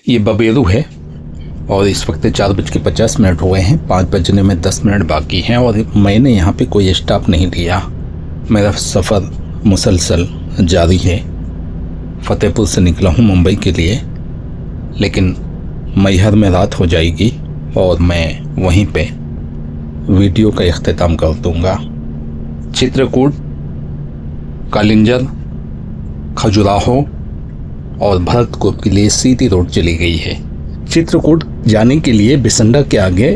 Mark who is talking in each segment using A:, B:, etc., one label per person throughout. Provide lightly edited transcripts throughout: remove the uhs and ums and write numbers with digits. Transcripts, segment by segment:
A: ये बबेरू है और इस वक्त 4:50 हुए हैं। 5 बजने में 10 मिनट बाकी हैं और मैंने यहाँ पे कोई स्टॉप नहीं लिया। मेरा सफ़र मुसलसल जारी है। फतेहपुर से निकला हूँ मुंबई के लिए, लेकिन मैहर में रात हो जाएगी और मैं वहीं पे वीडियो का इख्तिताम कर दूँगा। चित्रकूट, कालिंजर, खजुराहो और भरतपुर के लिए सीधी रोड चली गई है। चित्रकूट जाने के लिए बिसंडा के आगे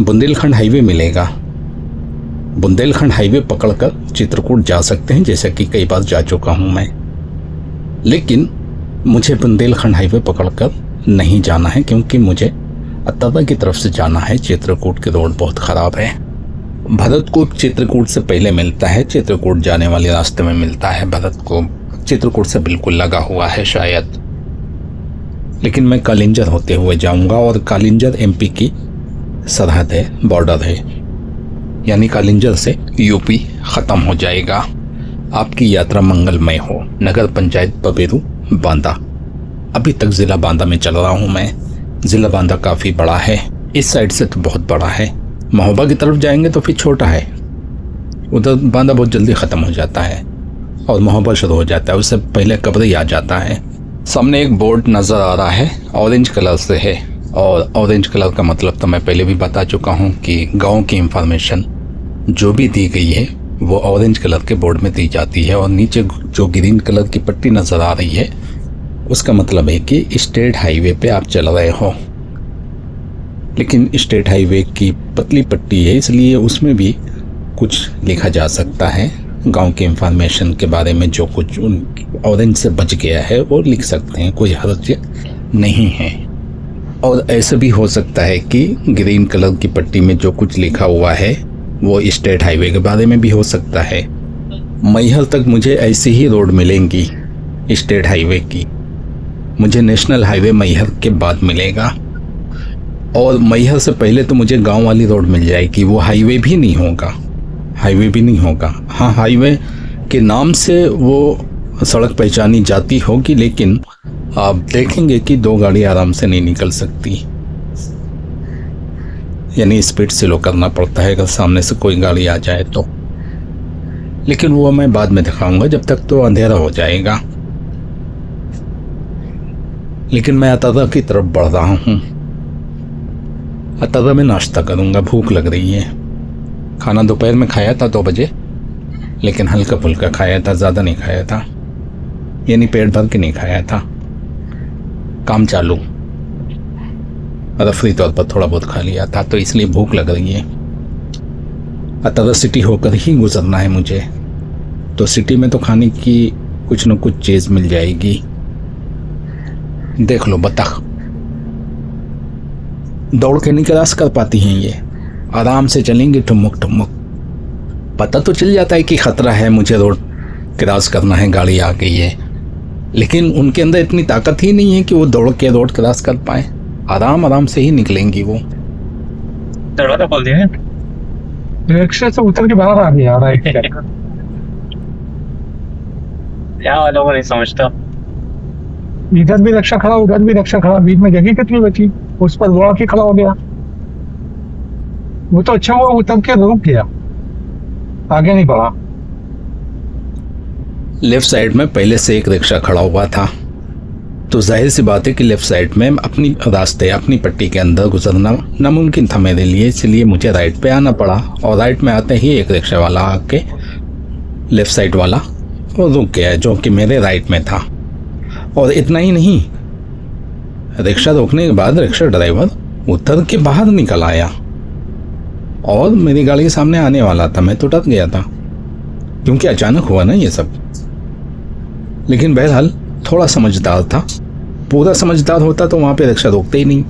A: बुंदेलखंड हाईवे मिलेगा। बुंदेलखंड हाईवे पकड़कर चित्रकूट जा सकते हैं, जैसा कि कई बार जा चुका हूं मैं। लेकिन मुझे बुंदेलखंड हाईवे पकड़कर नहीं जाना है, क्योंकि मुझे अत्तबा की तरफ से जाना है। चित्रकूट की रोड बहुत ख़राब है। भरतपुर चित्रकूट से पहले मिलता है, चित्रकूट जाने वाले रास्ते में मिलता है। भरतपुर चित्रकूट से बिल्कुल लगा हुआ है शायद, लेकिन मैं कालिंजर होते हुए जाऊंगा और कालिंजर एमपी की सरहद है, बॉर्डर है, यानी कालिंजर से यूपी ख़त्म हो जाएगा। आपकी यात्रा मंगलमय हो। नगर पंचायत बबेरू, बांदा। अभी तक ज़िला बांदा में चल रहा हूँ मैं। ज़िला बांदा काफ़ी बड़ा है, इस साइड से तो बहुत बड़ा है। महोबा की तरफ जाएंगे तो फिर छोटा है। उधर बांदा बहुत जल्दी ख़त्म हो जाता है और महोबा शुरू हो जाता है, उससे पहले कबरई आ जाता है। सामने एक बोर्ड नज़र आ रहा है, ऑरेंज कलर से है, और ऑरेंज कलर का मतलब तो मैं पहले भी बता चुका हूँ कि गांव की इंफॉर्मेशन जो भी दी गई है वो ऑरेंज कलर के बोर्ड में दी जाती है। और नीचे जो ग्रीन कलर की पट्टी नज़र आ रही है उसका मतलब है कि स्टेट हाईवे पे आप चल रहे हो। लेकिन स्टेट हाईवे की पतली पट्टी है, इसलिए उसमें भी कुछ लिखा जा सकता है। गांव की इंफॉर्मेशन के बारे में जो कुछ ऑरेंज से बच गया है वो लिख सकते हैं, कोई हर्ज नहीं है। और ऐसा भी हो सकता है कि ग्रीन कलर की पट्टी में जो कुछ लिखा हुआ है वो स्टेट हाईवे के बारे में भी हो सकता है। मैहर तक मुझे ऐसी ही रोड मिलेंगी स्टेट हाईवे की। मुझे नेशनल हाईवे मैहर के बाद मिलेगा, और मैहर से पहले तो मुझे गांव वाली रोड मिल जाएगी। वो हाईवे भी नहीं होगा, हाईवे भी नहीं होगा। हाँ, हाईवे के नाम से वो सड़क पहचानी जाती होगी, लेकिन आप देखेंगे कि 2 गाड़ी आराम से नहीं निकल सकती, यानी स्पीड स्लो करना पड़ता है अगर सामने से कोई गाड़ी आ जाए तो। लेकिन वो मैं बाद में दिखाऊंगा, जब तक तो अंधेरा हो जाएगा। लेकिन मैं अतरा की तरफ बढ़ रहा हूँ। अतरा में नाश्ता करूँगा, भूख लग रही है। खाना दोपहर में खाया था 2 बजे, लेकिन हल्का फुल्का खाया था, ज़्यादा नहीं खाया था, यानी पेट भर के नहीं खाया था। काम चालू, रफरी तौर पर थोड़ा बहुत खा लिया था, तो इसलिए भूख लग रही है। अतरा सिटी होकर ही गुजरना है मुझे, तो सिटी में तो खाने की कुछ न कुछ चीज़ मिल जाएगी। देख लो, बतख दौड़ के नहीं क्रॉस कर पाती हैं, ये आराम से चलेंगे ठुमुक ठुमुक। पता तो चल जाता है कि ख़तरा है, मुझे रोड क्रॉस करना है, गाड़ी आ गई है, लेकिन उनके अंदर इतनी ताकत ही नहीं है कि वो दौड़ के रोड क्रॉस कर पाए। आराम आराम से ही निकलेंगी वो।
B: दरवाजा खोल दिया है, रिक्शा से उतर के बाहर आ गया। राइट क्या वालों को नहीं समझता। इधर भी रिक्शा खड़ा, उधर भी रिक्शा खड़ा, बीच में जगह कितनी बची, उस पर दौड़ के खड़ा हो गया। वो तो अच्छा हुआ उतर के रुक गया, आगे नहीं बढ़ा।
A: लेफ्ट साइड में पहले से एक रिक्शा खड़ा हुआ था, तो जाहिर सी बात है कि लेफ्ट साइड में अपनी रास्ते, अपनी पट्टी के अंदर गुजरना नामुमकिन था मेरे लिए, इसलिए मुझे राइट पे आना पड़ा। और राइट में आते ही एक रिक्शा वाला आके लेफ्ट साइड वाला और रुक गया, जो कि मेरे राइट में था। और इतना ही नहीं, रिक्शा रोकने के बाद रिक्शा ड्राइवर उतर के बाहर निकल आया और मेरी गाड़ी के सामने आने वाला था। मैं तो डर गया था, क्योंकि अचानक हुआ ना ये सब। लेकिन बहरहाल थोड़ा समझदार था। पूरा समझदार होता तो वहाँ पे रिक्शा रोकते ही नहीं,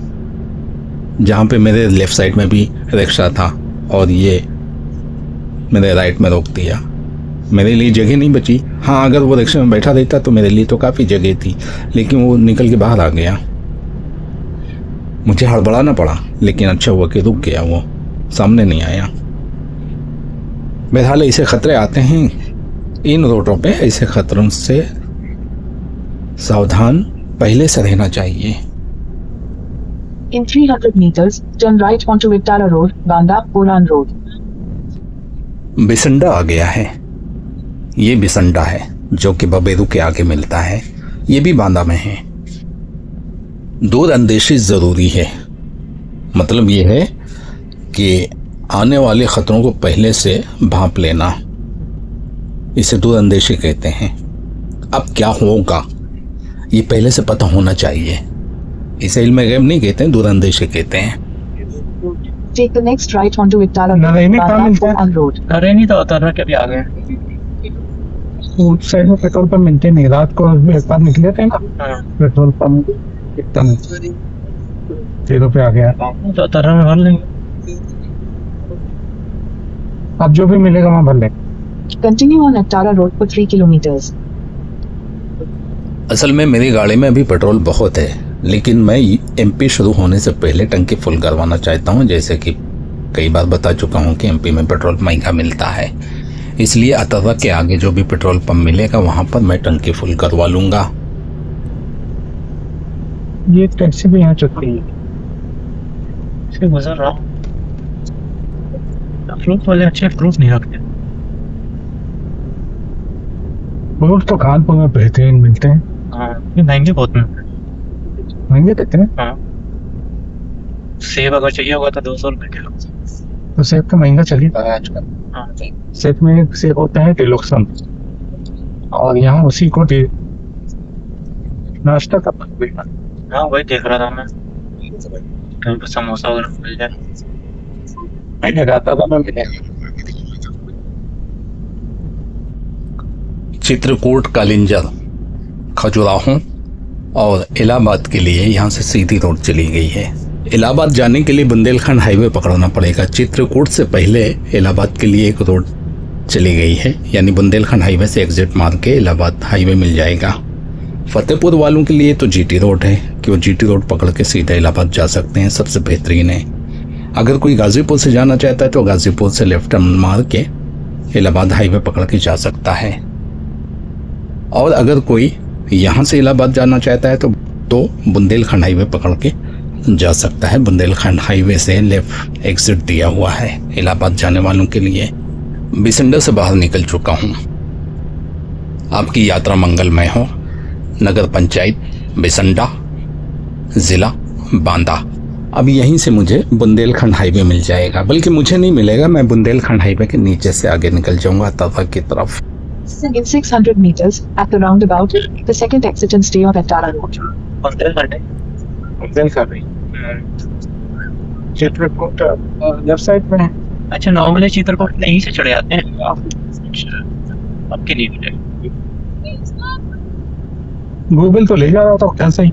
A: जहाँ पे मेरे लेफ़्ट साइड में भी रिक्शा था और ये मेरे राइट में रोक दिया। मेरे लिए जगह नहीं बची। हाँ, अगर वो रिक्शा में बैठा रहता तो मेरे लिए तो काफ़ी जगह थी, लेकिन वो निकल के बाहर आ गया। मुझे हड़बड़ाना पड़ा, लेकिन अच्छा हुआ कि रुक गया, वो सामने नहीं आया। बहरहाल ऐसे ख़तरे आते हैं इन रोडों पे। ऐसे ख़तरों से सावधान पहले से रहना चाहिए।
C: In 300 meters, turn right onto Vittala Road, Banda, Puran Road.
A: Bisanda आ गया है। ये बिसंडा है जो कि बबेरू के आगे मिलता है। ये भी बांदा में है। दूर अंदेशी ज़रूरी है। मतलब ये है कि आने वाले ख़तरों को पहले से भांप लेना, इसे दूर अंदेशी कहते हैं। अब क्या होगा ये पहले से पता होना चाहिए। इसे इल्म गैब नहीं कहते हैं, दूर अंदेशी कहते हैं।
C: Take the next right onto Vittala Road,
B: Naraini कहाँ
C: Banda,
B: मिलता है?
C: Puran Road.
B: अरे नहीं तो उतर रहा कभी आ गए। उस साइड में पेट्रोल पंप मिलते नहीं। रात को एक बार निकले थे ना, पेट्रोल पंप एकदम 0 पे आ गया। तो उतर में भर लेंगे। अब जो भी मिलेगा वहाँ भर लेंगे।
C: Continue on Vittala Road for 3 kilometers.
A: असल में मेरी गाड़ी में अभी पेट्रोल बहुत है, लेकिन मैं एमपी शुरू होने से पहले टंकी फुल करवाना चाहता हूं। जैसे कि कई बार बता चुका हूं कि एमपी में पेट्रोल महंगा मिलता है, इसलिए अतवा के आगे जो भी पेट्रोल पंप मिलेगा वहां पर मैं टंकी फुल करवा लूंगा।
B: ये टैक्सी भी यहाँ चलती है, से गुजर रहा। फ्रूट वाले अच्छे फ्रूट नहीं रखते। फ्रूट तो कानपुर में बेहतरीन मिलते हैं। ये महंगे बहुत मिलते हैं। महंगे देते हैं। सेब अगर चाहिए होगा तो 200 रुपए किलो। तो सेब तो महंगा चल ही रहा है आजकल। सेब में एक सेब होता है डिलक्सन, और यहाँ उसी को नाश्ता का मिलता है। हाँ वही देख रहा था मैं, कहीं पर समोसा वगैरह मिल जाए। मैंने खाता था मैं मिलेगा।
A: चित्रकूट, कालिंजर, खजुराहो और इलाहाबाद के लिए यहाँ से सीधी रोड चली गई है। इलाहाबाद जाने के लिए बुंदेलखंड हाईवे पकड़ना पड़ेगा। चित्रकूट से पहले इलाहाबाद के लिए एक रोड चली गई है, यानी बुंदेलखंड हाईवे से एग्जिट मार के इलाहाबाद हाईवे मिल जाएगा। फतेहपुर वालों के लिए तो जीटी रोड है कि वो जीटी रोड पकड़ के सीधा इलाहाबाद जा सकते हैं, सबसे बेहतरीन है। अगर कोई गाजीपुर से जाना चाहता है तो गाजीपुर से लेफ्ट टर्न मार के इलाहाबाद हाईवे पकड़ के जा सकता है। और अगर कोई यहाँ से इलाहाबाद जाना चाहता है तो बुंदेलखंड हाईवे पकड़ के जा सकता है। बुंदेलखंड हाईवे से लेफ्ट एग्जिट दिया हुआ है इलाहाबाद जाने वालों के लिए। बिसंडा से बाहर निकल चुका हूँ। आपकी यात्रा मंगलमय हो। नगर पंचायत बिसंडा, जिला बांदा। अब यहीं से मुझे बुंदेलखंड हाईवे मिल जाएगा, बल्कि मुझे नहीं मिलेगा, मैं बुंदेलखंड हाईवे के नीचे से आगे निकल जाऊंगा तवा की तरफ।
C: In 600 meters, at the roundabout, the second exit and stay on Vittala Road.
B: Chitrakoot left side में है। अच्छा, नॉर्मली चित्रकूट यहीं से चढ़े आते हैं। आपके लिए गूगल तो ले जा रहा था कैसे ही।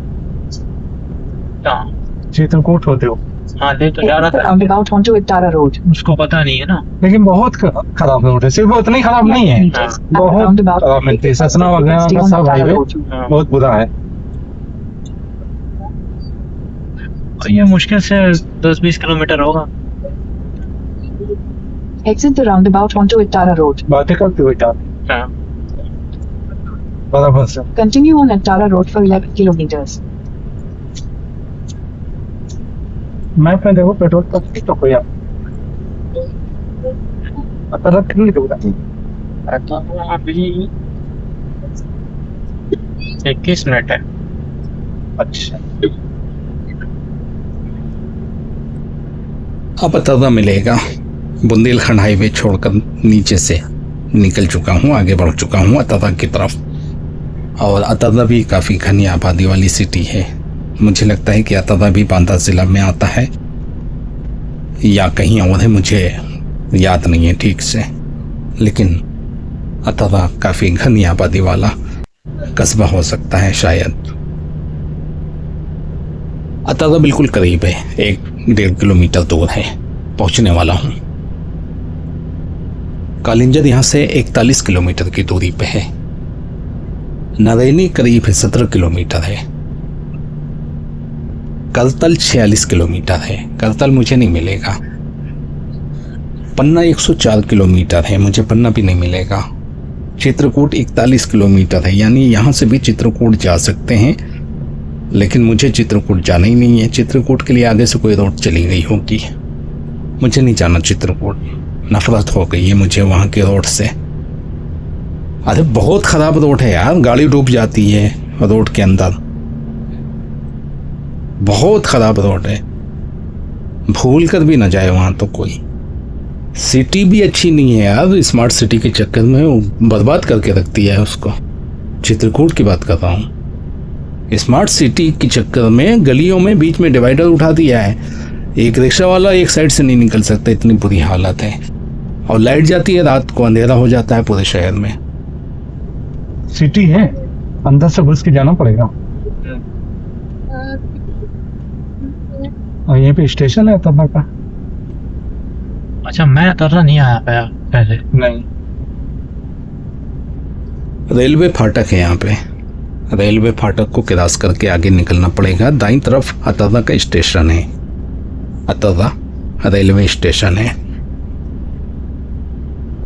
B: चित्रकूट होते हो। हाँ ले तो जा रहा था।
C: Roundabout onto Vittala Road.
B: उसको पता नहीं है ना, लेकिन बहुत खराब रोड है। सिर्फ उतना ही खराब नहीं है, बहुत खराब मिलती है। ससना वगैरह का सब हाईवे बहुत बुरा है। ये मुश्किल से 10-20 किलोमीटर होगा।
C: Exit the roundabout onto Vittala Road.
B: बातें करते हुए बराबर से।
C: Continue on Vittala Road for 11 kilometers.
B: Map में देखो पेट्रोल पंप तो कोई रख नहीं दूंगा। अभी 21 मिनट है। अच्छा,
A: अब अतवा मिलेगा। बुंदेलखंड हाईवे छोड़कर नीचे से निकल चुका हूँ, आगे बढ़ चुका हूँ अतवा की तरफ। और अतवा भी काफ़ी घनी आबादी वाली सिटी है। मुझे लगता है कि अतवा भी बांदा ज़िला में आता है या कहीं और है, मुझे याद नहीं है ठीक से, लेकिन अतवा काफ़ी घनी आबादी वाला कस्बा हो सकता है शायद। अतवा बिल्कुल करीब है, 1-1.5 किलोमीटर दूर है, पहुंचने वाला हूं। कालिंजर यहाँ से 41 किलोमीटर की दूरी पे है। नरैनी करीब है 17 किलोमीटर है। करतल 46 किलोमीटर है। करतल मुझे नहीं मिलेगा। पन्ना 104 किलोमीटर है, मुझे पन्ना भी नहीं मिलेगा। चित्रकूट 41 किलोमीटर है, यानी यहाँ से भी चित्रकूट जा सकते हैं लेकिन मुझे चित्रकूट जाना ही नहीं है। चित्रकूट के लिए आगे से कोई रोड चली गई होगी। मुझे नहीं जाना चित्रकूट, नफरत हो गई है मुझे वहाँ के रोड से। अरे बहुत ख़राब रोड है यार, गाड़ी डूब जाती है रोड के अंदर, बहुत ख़राब रोड है। भूल कर भी ना जाए वहाँ तो कोई। सिटी भी अच्छी नहीं है यार, स्मार्ट सिटी के चक्कर में वो बर्बाद करके रखती है उसको। चित्रकूट की बात कर रहा हूँ। स्मार्ट सिटी के चक्कर में गलियों में बीच में डिवाइडर उठा दिया है, एक रिक्शा वाला एक साइड से नहीं निकल सकता, इतनी बुरी हालत है। और लाइट जाती है रात को, अंधेरा हो जाता है पूरे शहर में।
B: सिटी है, अंदर से घुस के जाना पड़ेगा। और यहीं पे स्टेशन है तब का।
D: अच्छा, मैं तरह नहीं आया पाया पहले।
B: नहीं,
A: रेलवे फाटक है यहाँ पे। रेलवे फाटक को क्रॉस करके आगे निकलना पड़ेगा। दाईं तरफ अतर्रा का स्टेशन है, अतर्रा रेलवे स्टेशन है।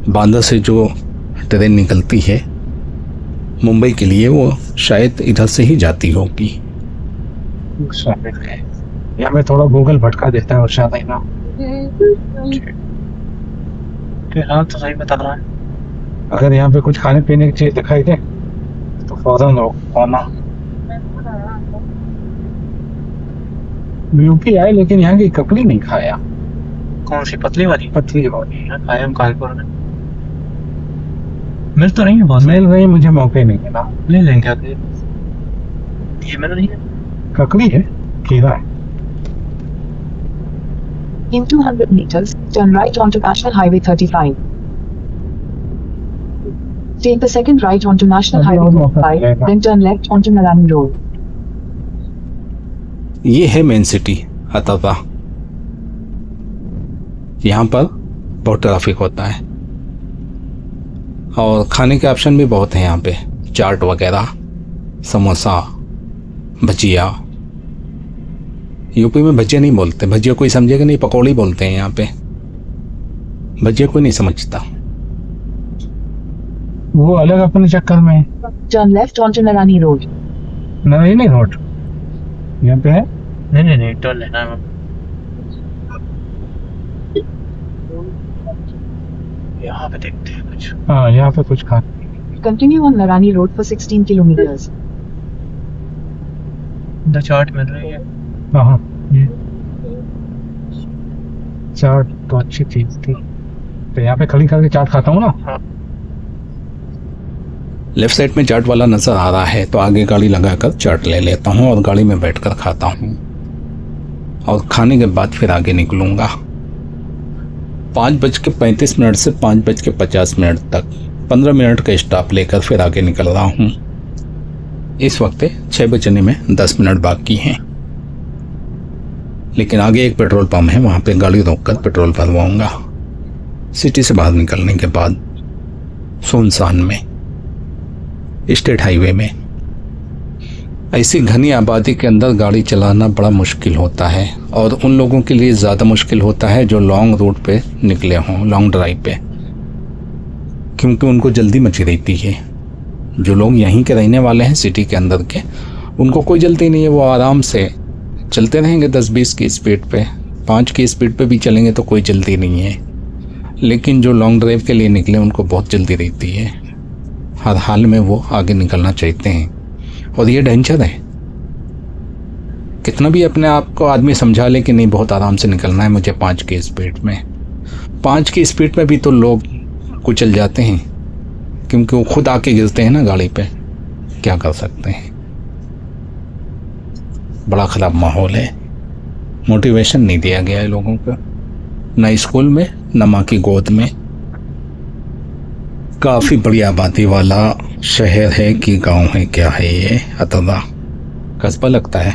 A: बांद्रा से जो ट्रेन निकलती है मुंबई के लिए, वो शायद इधर से ही जाती होगी।
B: यहाँ पे थोड़ा गूगल भटका देता है और शायद ही ना।
D: फिलहाल तो सही बता रहा है।
B: अगर यहाँ पे कुछ खाने पीने की चीज दिखाई दे तो फौरन होना। यूपी आए लेकिन यहाँ की ककड़ी नहीं खाया।
D: कौन सी पतली वाली?
B: पतली वाली
D: खाया हम कानपुर में। मिल तो रही है बहुत,
B: मिल रही, मुझे मौका ही नहीं मिला।
D: ले लेंगे आगे। ये मिल रही है,
B: ककड़ी है, खीरा है।
C: In 200 meters, turn right onto National Highway 35. Take the second right onto National
B: अभी
C: Highway
B: और मौका
C: 35,
B: मिलेगा।
C: then turn left onto Narani Road.
A: ये है मेन सिटी अतर्रा। यहाँ पर बहुत ट्रैफिक होता है और खाने के ऑप्शन भी बहुत हैं यहाँ पे। चाट वगैरह, समोसा, भजिया। यूपी में भजिया नहीं बोलते, भजिया कोई समझेगा नहीं, पकौड़ी बोलते हैं यहाँ पे। भजिया कोई नहीं समझता।
B: वो अलग अपने चक्कर में।
C: Turn left onto Narani Road.
B: नहीं रोड यहाँ पे है।
D: नहीं टर्न लेना है। यहाँ पे देखते हैं कुछ।
B: हाँ, यहाँ पे कुछ खा।
C: Continue on Narani Road for 16 kilometers.
D: The चाट मिल रही है।
B: हाँ, चाट तो अच्छी चीज थी, तो यहाँ पे खड़ी करके चाट खाता हूँ ना।
A: लेफ्ट साइड में चाट वाला नजर आ रहा है तो आगे गाड़ी लगाकर चाट ले लेता हूँ और गाड़ी में बैठकर खाता हूँ और खाने के बाद फिर आगे निकलूँगा। 5:35 से 5:50 तक 15 मिनट का स्टॉप लेकर फिर आगे निकल रहा हूँ। इस वक्त 6 बजने में 10 मिनट बाकी हैं, लेकिन आगे एक पेट्रोल पंप है, वहाँ पे गाड़ी रोककर पेट्रोल भरवाऊँगा। सिटी से बाहर निकलने के बाद सुनसान में, स्टेट हाईवे में। ऐसी घनी आबादी के अंदर गाड़ी चलाना बड़ा मुश्किल होता है और उन लोगों के लिए ज़्यादा मुश्किल होता है जो लॉन्ग रूट पे निकले हों, लॉन्ग ड्राइव पे, क्योंकि उनको जल्दी मची रहती है। जो लोग यहीं के रहने वाले हैं सिटी के अंदर के, उनको कोई जल्दी नहीं है, वो आराम से चलते रहेंगे 10-20 की स्पीड पे, 5 की स्पीड पे भी चलेंगे तो कोई जल्दी नहीं है। लेकिन जो लॉन्ग ड्राइव के लिए निकले उनको बहुत जल्दी रहती है, हर हाल में वो आगे निकलना चाहते हैं और ये डेंजर है। कितना भी अपने आप को आदमी समझा ले कि नहीं बहुत आराम से निकलना है मुझे 5 की स्पीड में, 5 की स्पीड में भी तो लोग कुचल जाते हैं क्योंकि वो खुद आके गिरते हैं ना गाड़ी पे। क्या कर सकते हैं, बड़ा ख़राब माहौल है। मोटिवेशन नहीं दिया गया है लोगों को, ना स्कूल में ना माँ की गोद में। काफ़ी बड़ी आबादी वाला शहर है कि गांव है, क्या है ये अतर्रा, कस्बा लगता है।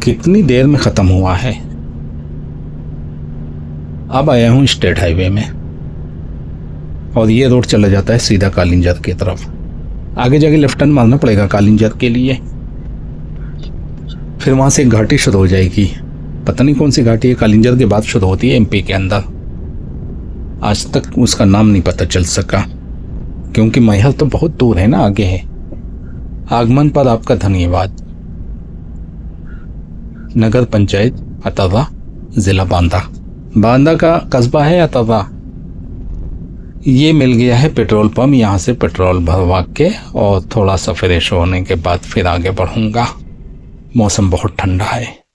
A: कितनी देर में ख़त्म हुआ है। अब आया हूँ स्टेट हाईवे में और ये रोड चला जाता है सीधा कालिंजर की तरफ। आगे जाके लेफ्ट टर्न मारना पड़ेगा कालिंजर के लिए, फिर वहाँ से एक घाटी शुरू हो जाएगी। पता नहीं कौन सी घाटी है, कालिंजर के बाद शुरू होती है एमपी के अंदर। आज तक उसका नाम नहीं पता चल सका क्योंकि मैहर तो बहुत दूर है ना, आगे है। आगमन पर आपका धन्यवाद। नगर पंचायत अतर्रा, जिला बांदा। बांदा का कस्बा है अतर्रा। ये मिल गया है पेट्रोल पंप। यहाँ से पेट्रोल भरवा के और थोड़ा सा फ्रेश होने के बाद फिर आगे बढ़ूंगा। मौसम बहुत ठंडा है।